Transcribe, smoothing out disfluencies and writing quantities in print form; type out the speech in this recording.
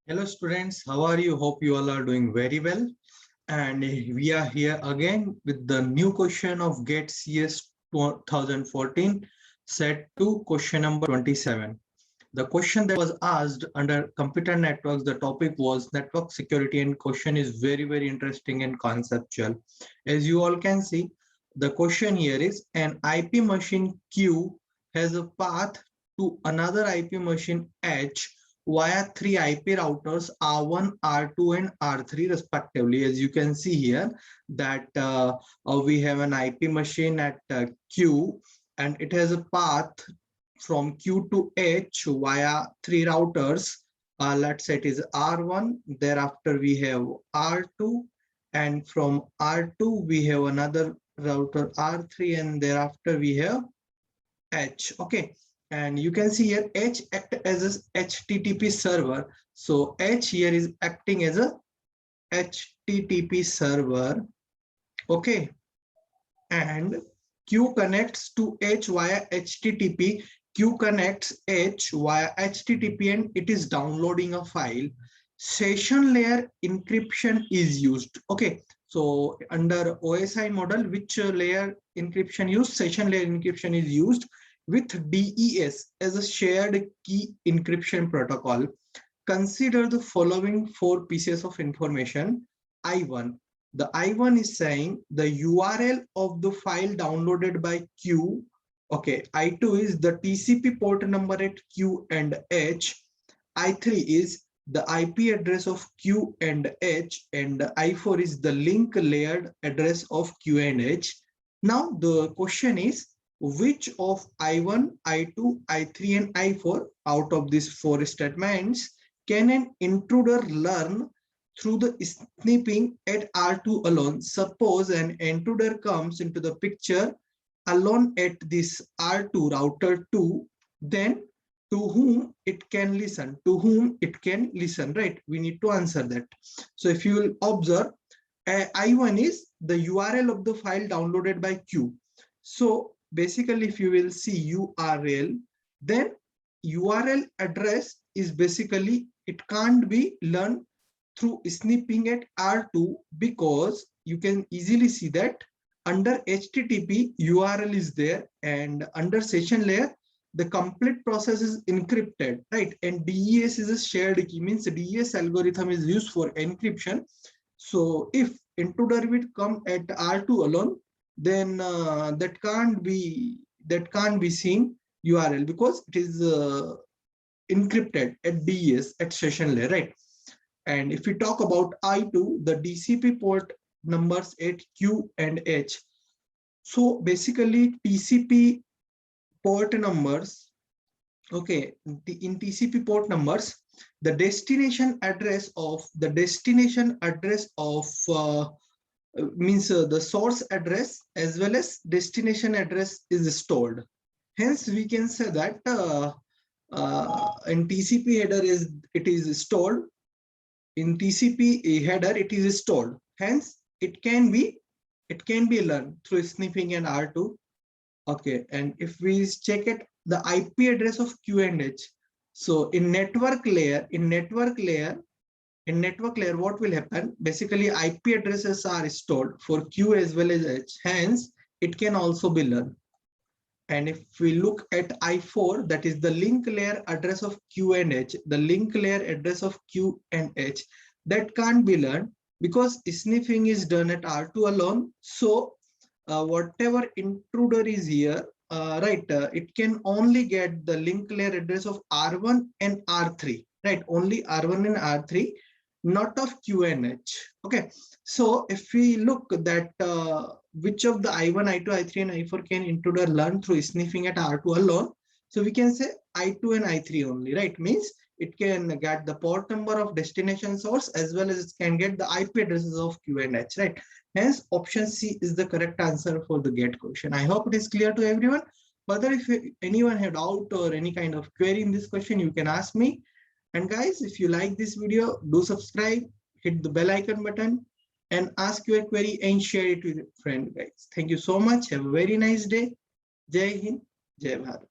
Hello students, how are you? Hope you all are doing very well. And we are here again with the new question of GATE CS 2014 set 2 question number 27. The question that was asked under computer networks, the topic was network security, and question is very interesting and conceptual. As you all can see, the question here is an IP machine Q has a path to another IP machine H via three IP routers R1, R2, and R3 respectively. As you can see here that we have an IP machine at Q, and it has a path from Q to H via three routers. Let's say it is R1, thereafter we have R2, and from R2 we have another router R3, and thereafter we have H. Okay, and you can see here H act as a HTTP server. So H here is acting as a HTTP server. Okay, and Q connects to H via HTTP. Q connects H via HTTP and it is downloading a file. Session layer encryption is used. Okay, so under OSI model, which layer encryption used? Session layer encryption is used with DES as a shared key encryption protocol. Consider the following four pieces of information. I1. The I1 is saying the URL of the file downloaded by Q. Okay, I2 is the TCP port number at Q and H. I3 is the IP address of Q and H, and I4 is the link layered address of Q and H. Now the question is, which of I1, I2, I3, and I4 out of these four statements can an intruder learn through the sniffing at R2 alone? Suppose an intruder comes into the picture alone at this R2 router 2, then to whom it can listen? To whom it can listen, right? We need to answer that. So if you will observe, I1 is the URL of the file downloaded by Q. So basically, if you will see URL, then URL address is basically, it can't be learned through sniffing at R2, because you can easily see that under HTTP URL is there, and under session layer the complete process is encrypted, right? And DES is a shared key, means DES algorithm is used for encryption. So if intruder will come at R2 alone, then that can't be seen URL, because it is encrypted at DES at session layer, right? And if we talk about I2, the DCP port numbers at Q and H. So basically TCP port numbers, okay, in TCP port numbers, the destination address of means the source address as well as destination address is stored. Hence we can say that in TCP header it is stored. In TCP header it is stored. Hence it can be learned through sniffing and R2. Okay, and if we check it, the IP address of Q and H. So in network layer, what will happen? Basically, IP addresses are stored for Q as well as H. Hence, it can also be learned. And if we look at I4, that is the link layer address of Q and H, the link layer address of Q and H, that can't be learned because sniffing is done at R2 alone. So whatever intruder is here, it can only get the link layer address of R1 and R3, right? Only R1 and R3, not of Q and H. Okay, so if we look that which of the I1, I2, I3, and I4 can intruder learn through sniffing at R2 alone, so we can say I2 and I3 only, right? Means it can get the port number of destination source as well as it can get the IP addresses of Q and H, right? Hence option C is the correct answer for the GATE question. I hope it is clear to everyone. Further, if anyone had doubt or any kind of query in this question, you can ask me. And guys, if you like this video, do subscribe, hit the bell icon button, and ask your query and share it with your friend, guys. Thank you so much. Have a very nice day. Jai Hind, Jai Bharat.